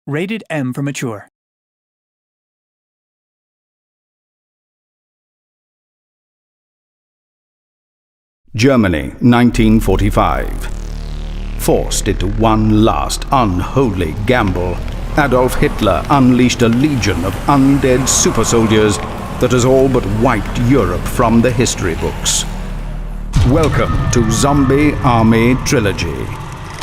Rated M for mature. Germany, 1945. Forced into one last unholy gamble, Adolf Hitler unleashed a legion of undead super soldiers that has all but wiped Europe from the history books. Welcome to Zombie Army Trilogy,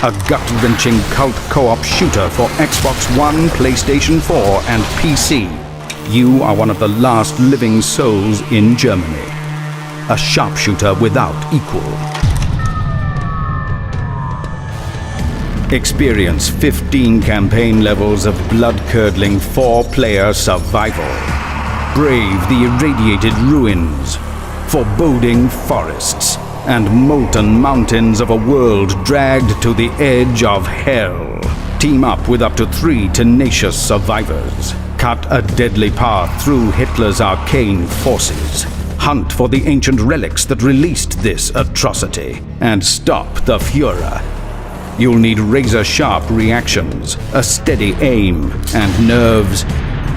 a gut-wrenching cult co-op shooter for Xbox One, PlayStation 4 and PC. You are one of the last living souls in Germany. A sharpshooter without equal. Experience 15 campaign levels of blood-curdling 4-player survival. Brave the irradiated ruins, foreboding forests, and molten mountains of a world dragged to the edge of hell. Team up with up to 3 tenacious survivors. Cut a deadly path through Hitler's arcane forces. Hunt for the ancient relics that released this atrocity, and stop the Führer. You'll need razor-sharp reactions, a steady aim, and nerves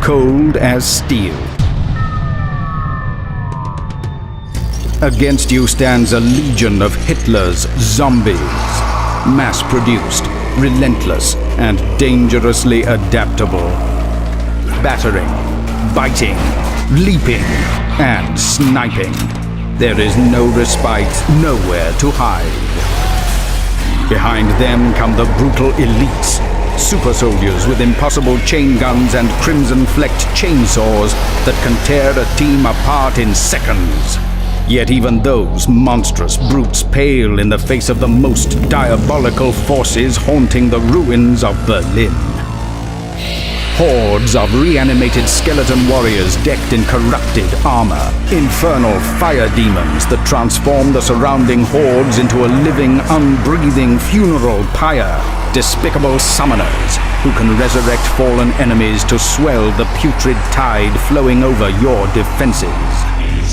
cold as steel. Against you stands a legion of Hitler's zombies. Mass-produced, relentless, and dangerously adaptable. Battering, biting, leaping, and sniping. There is no respite, nowhere to hide. Behind them come the brutal elites, super soldiers with impossible chain guns and crimson-flecked chainsaws that can tear a team apart in seconds. Yet even those monstrous brutes pale in the face of the most diabolical forces haunting the ruins of Berlin. Hordes of reanimated skeleton warriors decked in corrupted armor. Infernal fire demons that transform the surrounding hordes into a living, unbreathing funeral pyre. Despicable summoners who can resurrect fallen enemies to swell the putrid tide flowing over your defenses.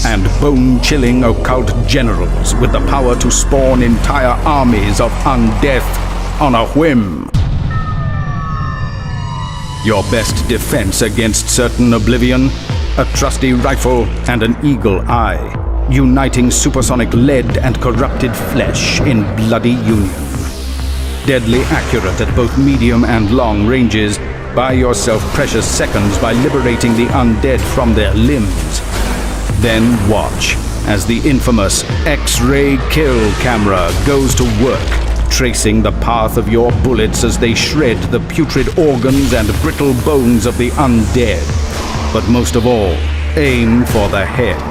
And bone-chilling occult generals with the power to spawn entire armies of undeath on a whim. Your best defense against certain oblivion? A trusty rifle and an eagle eye, uniting supersonic lead and corrupted flesh in bloody union. Deadly accurate at both medium and long ranges, buy yourself precious seconds by liberating the undead from their limbs. Then watch as the infamous X-ray kill camera goes to work, tracing the path of your bullets as they shred the putrid organs and brittle bones of the undead. But most of all, aim for the head.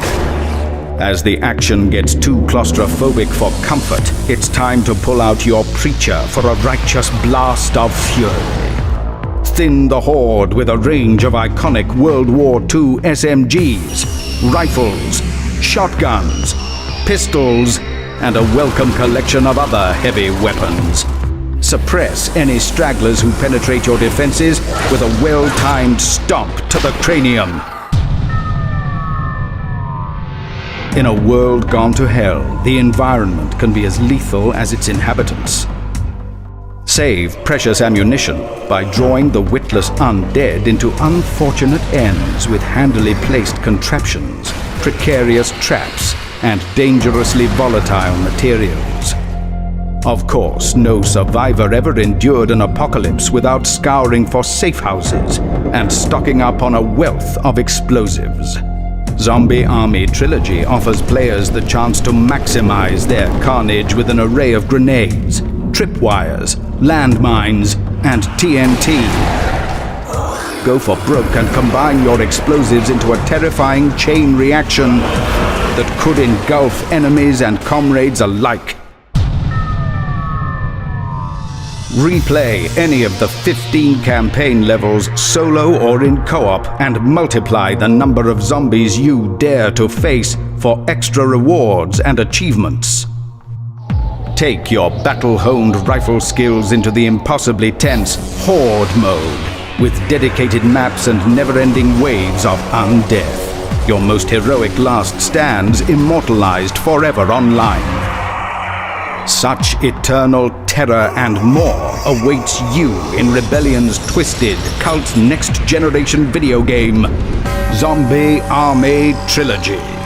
As the action gets too claustrophobic for comfort, it's time to pull out your preacher for a righteous blast of fury. Thin the horde with a range of iconic World War II SMGs, rifles, shotguns, pistols, and a welcome collection of other heavy weapons. Suppress any stragglers who penetrate your defenses with a well-timed stomp to the cranium. In a world gone to hell, the environment can be as lethal as its inhabitants. Save precious ammunition by drawing the witless undead into unfortunate ends with handily placed contraptions, precarious traps, and dangerously volatile materials. Of course, no survivor ever endured an apocalypse without scouring for safe houses and stocking up on a wealth of explosives. Zombie Army Trilogy offers players the chance to maximize their carnage with an array of grenades, tripwires, landmines, and TNT. Go for broke and combine your explosives into a terrifying chain reaction that could engulf enemies and comrades alike. Replay any of the 15 campaign levels solo or in co-op and multiply the number of zombies you dare to face for extra rewards and achievements. Take your battle-honed rifle skills into the impossibly tense Horde mode with dedicated maps and never-ending waves of undeath. Your most heroic last stands immortalized forever online. Such eternal terror and more awaits you in Rebellion's twisted, cult next-generation video game, Zombie Army Trilogy.